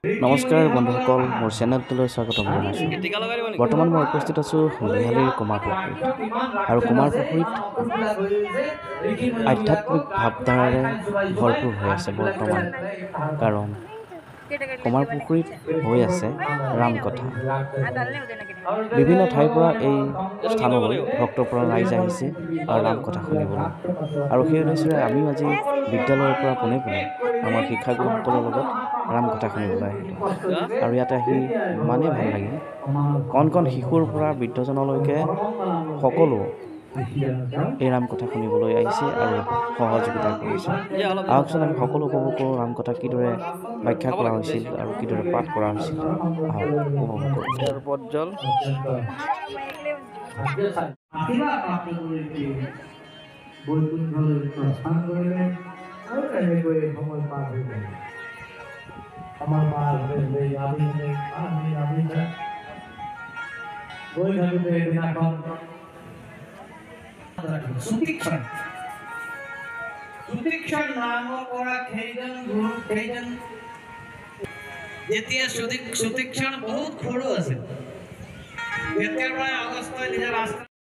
নমস্কাৰ বন্ধুসকল, মোৰ চেনেলটোলৈ স্বাগতম জনাইছোঁ। বৰ্তমান মই উপস্থিত আছোঁ লিহালীৰ কুমাৰ পুখুৰীত। আৰু কুমাৰ পুখুৰীত আধ্যাত্মিক ভাৱধাৰাৰে ভৰপূৰ হৈ আছে বৰ্তমান, কাৰণ কুমাৰ পুখুৰীত হৈ আছে ৰামকথা। বিভিন্ন ঠাইৰ পৰা এই স্থানলৈ ভক্তৰ পৰা ৰাইজ আহিছে আৰু ৰামকথা শুনিবলৈ। আৰু সেই উদ্দেশ্যেৰে আমিও আজি বিদ্যালয়ৰ পৰা পোনে পোনে আমাৰ শিক্ষাগুৰুসকলৰ লগত ৰামকথা শুনিবলৈ আহিলোঁ। আৰু ইয়াতে আহি ইমানেই ভাল লাগিল, কণ কণ শিশুৰ পৰা বৃদ্ধজনলৈকে সকলো এই ৰামকথা শুনিবলৈ আহিছে আৰু সহযোগিতা কৰিছে। আহকচোন আমি সকলো উপভোগ কৰোঁ ৰামকথা কিদৰে ব্যাখ্যা কৰা হৈছিল আৰু কিদৰে পাঠ কৰা হৈছিল। উপভোগ কৰোঁ। পজ্জল সুতীক্ষণ নামৰ পৰা কেইজন যেতিয়া সুতীক্ষণ বহুত সৰু আছিল, তেতিয়াৰ পৰাই অগস্ত্যই নিজৰ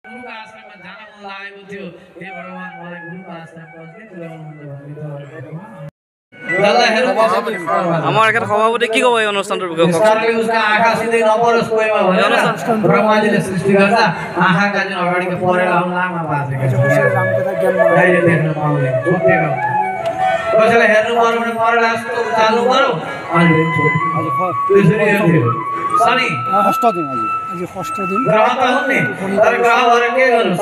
গুৰুকা আশ্ৰমত জান মন লাগিব थियो। हे भगवान मलाई गुरुका आश्रम पहुँचले আমার এখানে সভাপতি কি কব এই অনুষ্ঠানটোৰ বিষয়ে? आँखा सिधै नपरोस् कोहीमा भनेर ब्रह्माजीले सृष्टि गर्दा आँखाका जुन अगाडिको परेर लामा बाँचेका छन्, कहिले देख्न पाउने झुक्केको। कसैलाई हेर्नु पर्यो भने परेर जस्तो उचाल्नु पर्यो, अनि त्यसरी हेर्थ्यो। शनि षष्ठ दिन ग्रह त हुन् नि, तर ग्रह भएर के गर्नु?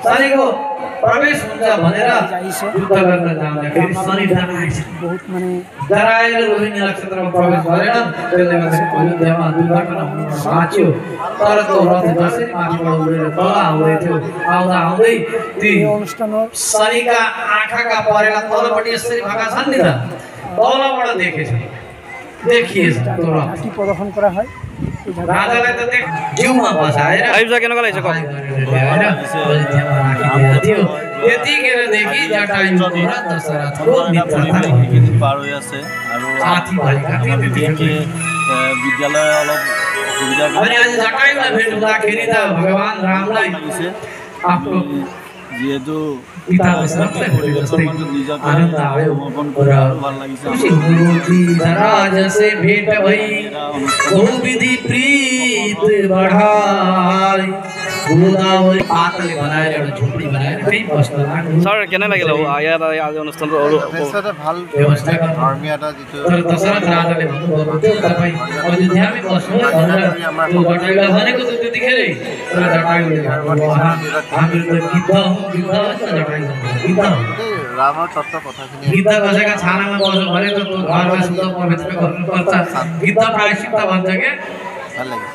शनिको प्रवेश हुन्छ भनेर युद्ध गर्न जाँदाखेरि शनि डराएर रोहिणी नक्षत्रमा प्रवेश गरेन। त्यसले गर्दा अयोध्यामा दुर्घटना बाँच्यो। तर त्यो रथ जसरी माथिबाट उडेर तल आउँदै थियो, आउँदै ती शनिका आँखाका परेका तलपट्टि यसरी भएका छन् नि त, तलबाट देखिएछ त्यो रथ प्रदर्शन करा হয়। राजालाई त जिउमा बसाएर केनेকুৱা লাগিছে कम यतिखेरदेखि जटायुको र दशरथको मित्रता पार হৈ আছে আৰু साथी भएका थिए। विद्यालय अलप सुविधा अनि आज जटायुलाई भेट हुँदाखेरि त भगवान रामलाई आफ्नो যেহেতु पिता दशरथलाई भेटे जस्तै आनन्द आयो र खुसी राज से भेट भई बहुविधि प्रीत बढाई गोदावरी पातले बनाएर एउटा झोपडी बनाएर त्यही बस्न लाग्यो। सर केনে লাগিল ইয়াত आज অনুষ্ঠানটো ভাল व्यवस्था ধৰ্মীয় এটা যিটো तर दशरथ राजाले भन्नुभएको थियो तपाईँ अयोध्यामै बस्नुहोस् भनेर त्यो जटायुलाई भनेको थियो त्यतिखेरै। तर जटायुले हामीहरू त गिद्ध हौँ, गिद्ध जटायु गिद्ध राমৰ तत्त्व কথাখিনি गिद्ध कसैका छानामा बस्यो भने त त्यो घरमा शुद्ध पवित्र गर्नुपर्छ। गिद्ध प्रायश्चित्त भन्छ के ভাল লাগে।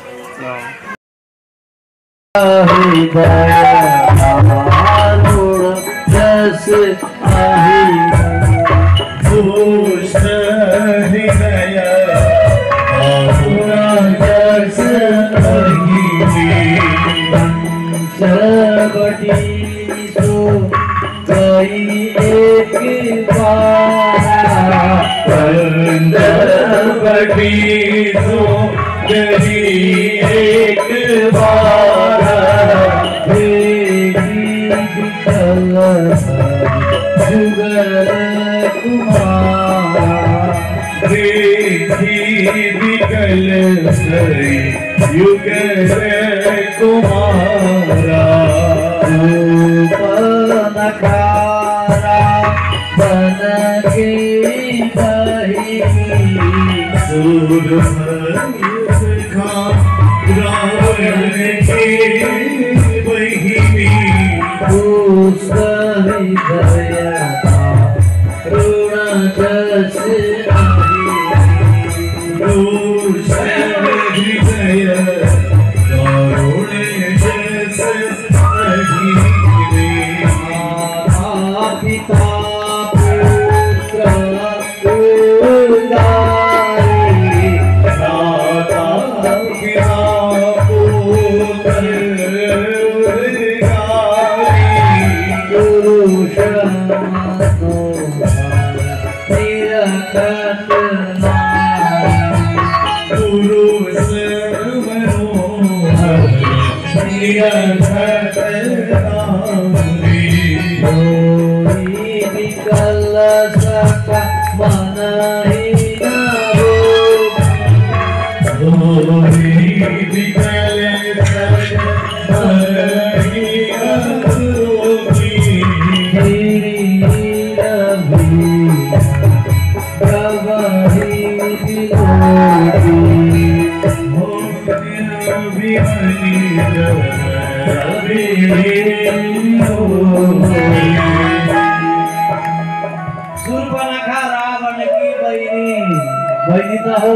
सूर्पनखा रावण की बहिनी तो हो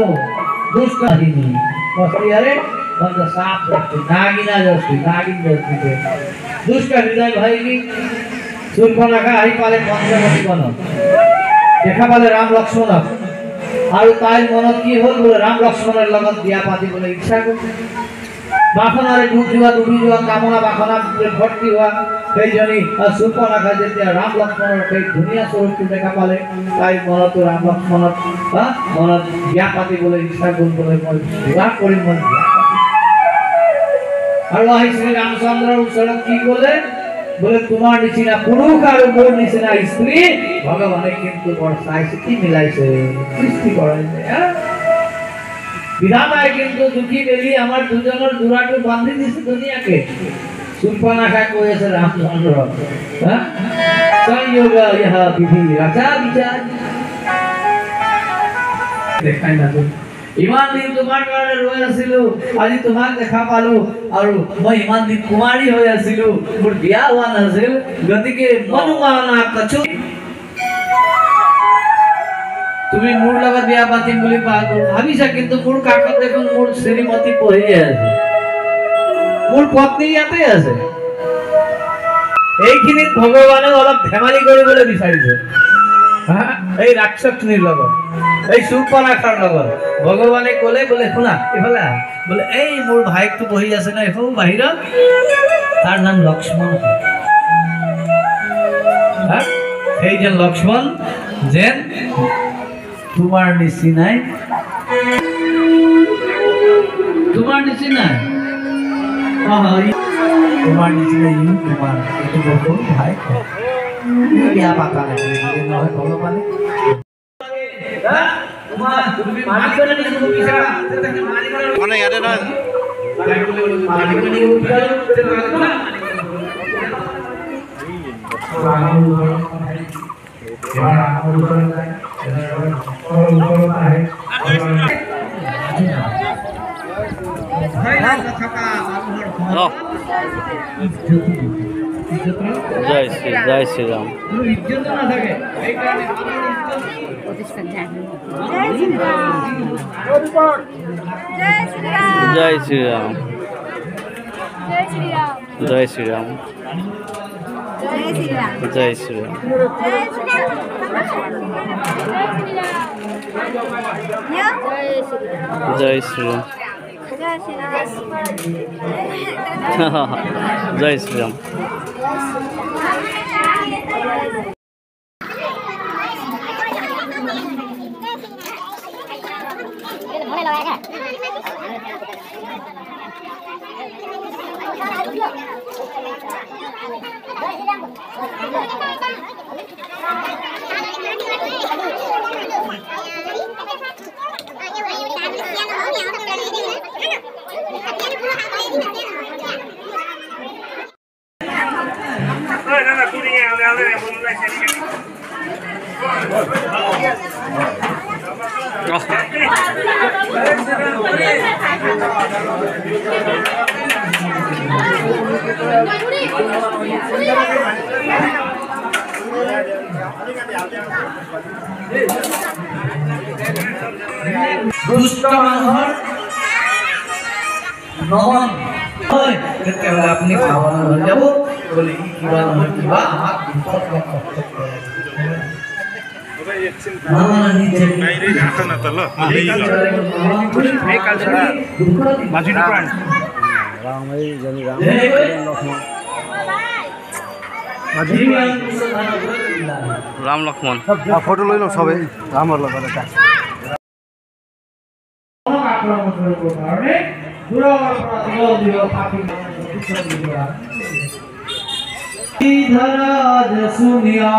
दुष्ट हरिणी कस्ती अरे बंद साफ जस्ती नागिना जस्ती नागिन जस्ती थे दुष्ट हृदय भइनी सूर्पनखा आइ पाले पंचवटी बन देखा पाले राम लक्ष्मण और ताई मनत की हल बोले राम लक्ष्मणर लगत बिया पाती बोले इच्छा को बाखनारे डुबी जुआ कामना बाखना भर्ती हुआ कई जनी सूर्पनखा जेतिया राम लक्ष्मणर कई दुनिया स्वरूप देखा पाले ताई मनत राम लक्ष्मण मनत बिया पाती बोले इच्छा गुण बोले मन विवाह करी मन और वही श्री रामचंद्र सड़क की बोले बोले तुम्हार निचिना पुरुष और मोर निचिना स्त्री भगवाने किंतु बरसाइছে কি মিলাইছে সৃষ্টি করাইছে বিধাতায় কিন্তু দুঃখী বেলি আমার দুজনের জোড়াটো বাঁধি দিছে দুনিয়াকে सूर्पनखा কইছে রামচন্দ্র संयोग यह विधि रचा विचार দেখাই না তো ইমান দিন তোমার কারণে রয়ে আছিল আজি তোমাক দেখা পালো আৰু মই ইমান দিন কুমাৰী হৈ আছিল মোৰ বিয়া হোৱা নাছিল গতিকে মনুমানা কछु তুমি মোৰ লগত বিয়া পাতিম বুলি ভাবিছা কিন্তু মোৰ কাকত দেখোন মোৰ শ্ৰীমতী পঢ়ি আছে মোৰ পত্নী ইয়াতে আছে এইখিনি ভগৱানে অলপ ধেমালি কৰিবলৈ বিচাৰিছে এই ৰাক্ষসনীৰ লগত এই सूर्पनखार লগত ভগৱানে ক'লে বোলে শুনা এফালে বোলে এই মোৰ ভাইকটো বহি আছে না এখন বাহিৰত তাৰ নাম লক্ষ্মণ এই যে লক্ষ্মণ যেন তোমার নিচিনাই তোমার নিচিনাই তোমার নিচিনাই তোমার একটু বলতো ভাই বিয়া পাতা নাই নহয় ভগৱানে মানে ইয়াতে নহয় जय श्री राम जय श्री राम जय श्री राम जय श्री राम जय श्री राम जय श्री राम दुष्ट মানুহৰ নহন হয় তেতিয়াহ'লে আপুনি ভাৱনা হৈ যাব বলে ই কিবা নহয় কিবা আমাক বিপদ বা কষ্ট কৰে राम लक्ष्मण ফটো লৈ লওঁ সবে ৰামৰ লগত এটা আক্ৰমণ কৰিবৰ কাৰণে দূৰৰ পৰা धराज सुनिया